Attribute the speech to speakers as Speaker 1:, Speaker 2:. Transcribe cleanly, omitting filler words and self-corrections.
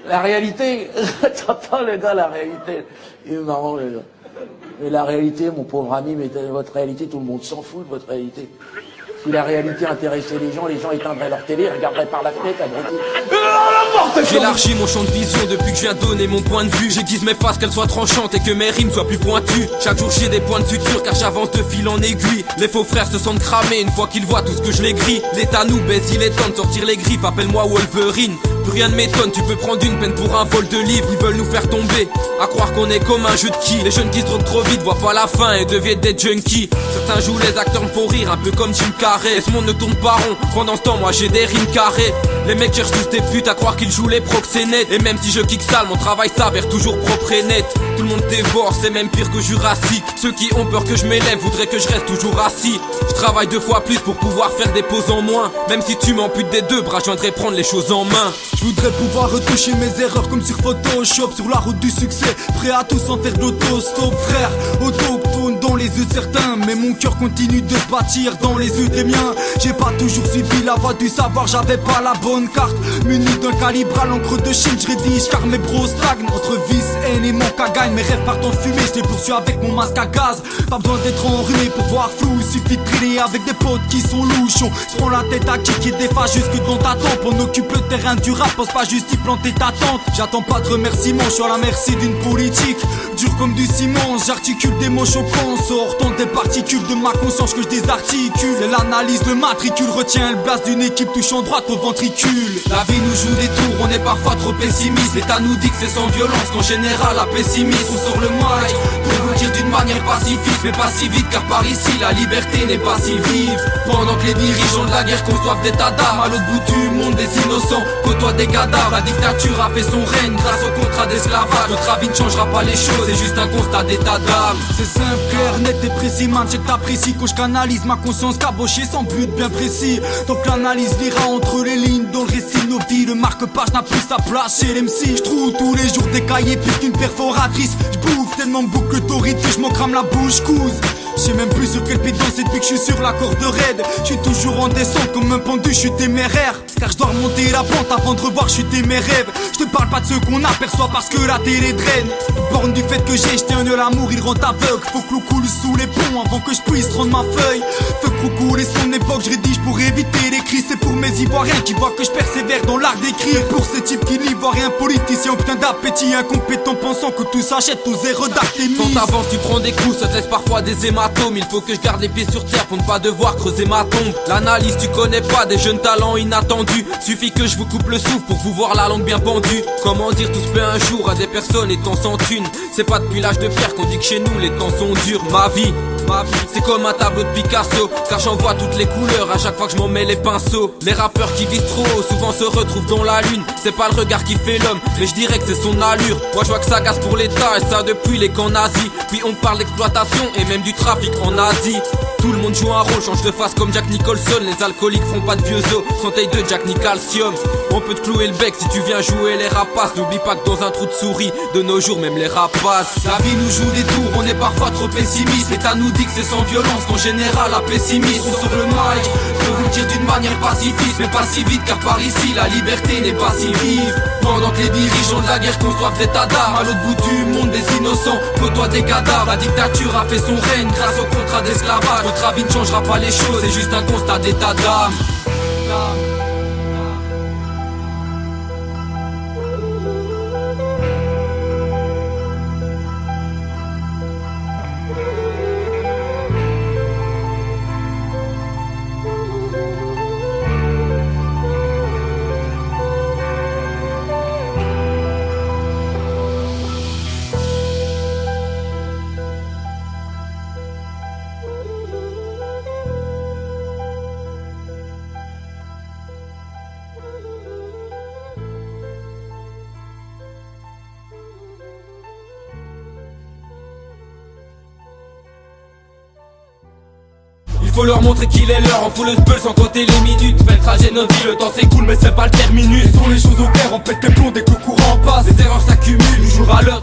Speaker 1: La réalité, t'entends le gars, la réalité, il est marrant le gars. Mais la réalité, mon pauvre ami, mais votre réalité, tout le monde s'en fout de votre réalité. Si la réalité intéressait les gens éteindraient leur télé, regarderaient par la fenêtre, abrutis.
Speaker 2: J'élargis mon champ de vision depuis que je viens donner mon point de vue. J'aiguise mes phrases qu'elles soient tranchantes et que mes rimes soient plus pointues. Chaque jour j'ai des points de suture car j'avance de fil en aiguille. Les faux frères se sentent cramés une fois qu'ils voient tout ce que je les grille. L'état nous baise, il est temps de sortir les griffes, appelle-moi Wolverine. Plus rien ne m'étonne, tu peux prendre une peine pour un vol de livres. Ils veulent nous faire tomber, à croire qu'on est comme un jeu de qui. Les jeunes qui se droguent trop vite voient pas la fin et deviennent des junkies. Certains jouent les acteurs me font rire, un peu comme Jim Carrey. Ce monde ne tourne pas rond, pendant ce temps moi j'ai des rimes carrées. Les mecs cherchent tous des putes à croire qu'ils jouent les proxénètes. Et même si je kick sale, mon travail s'avère toujours propre et net. Tout le monde dévore, c'est même pire que Jurassique. Ceux qui ont peur que je m'élève voudraient que je reste toujours assis. Je travaille 2 fois plus pour pouvoir faire des pauses en moins. Même si tu m'amputes des 2 bras, je viendrai prendre les choses en main.
Speaker 3: Je voudrais pouvoir retoucher mes erreurs comme sur Photoshop. Sur la route du succès, prêt à tout sans faire d'autostop. Frère, autochtone dans les yeux de certains, mais mon cœur continue de se bâtir dans les yeux des miens. J'ai pas toujours suivi la voie du savoir, j'avais pas la bonne carte. Muni d'un calibre à l'encre de Chine, je rédige car mes bros stagnent. Entre vice, haine et manque à gagne, mes rêves partent en fumée, je les poursuis avec mon masque à gaz. Pas besoin d'être enrhumé pour voir flou, il suffit de traîner avec des potes qui sont louchons. Se prend la tête à kicker des phases jusque dans ta tempe. On occupe le terrain du rap, pense pas juste y planter ta tente. J'attends pas de remerciements, je suis à la merci d'une politique dur comme du ciment, j'articule des mots choquants. Sortant des particules de ma conscience que je désarticule. C'est l'analyse, le matricule retient le blast d'une équipe touchant droite au ventricule.
Speaker 2: La vie nous joue des tours, on est parfois trop pessimiste. L'État nous dit que c'est sans violence qu'en général la pessimiste. On sort le mic pour vous dire d'une manière pacifiste, mais pas si vite car par ici la liberté n'est pas si vive. Pendant que les dirigeants de la guerre conçoivent d'état d'âme, à l'autre bout du monde des innocents côtoient des cadavres. La dictature a fait son règne grâce au contrat d'esclavage. Notre avis ne changera pas les choses, c'est juste un constat d'état d'âme.
Speaker 3: C'est simple, clair, net et précis, man, j'ai que t'apprécies. Quand je canalise ma conscience cabochée sans but bien précis. Donc l'analyse lira entre les lignes dans le récit. Nos vies, le marque-page n'a plus sa place chez l'MC. Je trouve tous les jours des cahiers plus qu'une perforatrice. Je bouffe tellement boucle torride que je m'en crame la bouche couse. Je sais même plus sur quel pied danser depuis que je suis sur la corde raide. Je suis toujours en descente comme un pendu, je suis téméraire. Car je dois remonter la pente avant de revoir chuter mes rêves. Je te parle pas de ceux qu'on aperçoit parce que la télé draine. Borne du fait que j'ai jeté un de l'amour, il rend aveugle. Faut que l'eau coule sous les ponts avant que je puisse rendre ma feuille. Feu coucou et son époque, je rédige pour éviter les cris. C'est pour mes ivoiriens qui voient que je persévère dans l'art d'écrire. Pour ces types qui l'ivoirien politicien, putain d'appétit incompétent pensant que tout s'achète aux erreurs d'Artémis.
Speaker 2: Quand t'avances tu prends des coups, ça te laisse parfois des hématomes. Il faut que je garde les pieds sur terre pour ne pas devoir creuser ma tombe. L'analyse tu connais pas, des jeunes talents inattendus. Suffit que je vous coupe le souffle pour vous voir la langue bien pendue. Comment dire tout se peut un jour à des personnes étant sans thune. C'est pas depuis l'âge de pierre qu'on dit que chez nous les temps sont durs. Ma vie, c'est comme un tableau de Picasso, car j'en vois toutes les couleurs à chaque fois que je m'en mets les pinceaux. Les rappeurs qui visent trop haut souvent se retrouvent dans la lune. C'est pas le regard qui fait l'homme, mais je dirais que c'est son allure. Moi je vois que ça gasse pour l'État et ça depuis les camps nazis. Puis on parle d'exploitation et même du trafic en Asie. Tout le monde joue un rôle, change de face comme Jack Nicholson. Les alcooliques font pas de vieux os, sans taille de Jack ni calcium. On peut te clouer le bec si tu viens jouer les rapaces. N'oublie pas que dans un trou de souris, de nos jours même les rapaces. La vie nous joue des tours, on est parfois trop pessimiste. L'État nous dit que c'est sans violence qu'en général la pessimiste. On sort le mic, je peux vous le dire d'une manière pacifiste, mais pas si vite car par ici la liberté n'est pas si vive. Pendant que les dirigeants de la guerre conçoivent d'état d'âme, à l'autre bout du monde des innocents côtoient des cadavres. La dictature a fait son règne grâce au contrat d'esclavage. Notre avis ne changera pas les choses, c'est juste un constat d'état d'âme. Faut leur montrer qu'il est l'heure, en full spell sans compter les minutes. Fait le trajet de notre vie, le temps s'écoule mais c'est pas le terminus. Sont les choses au clair, on pète les plombs dès que le courant passe. Les erreurs s'accumulent, toujours à l'heure.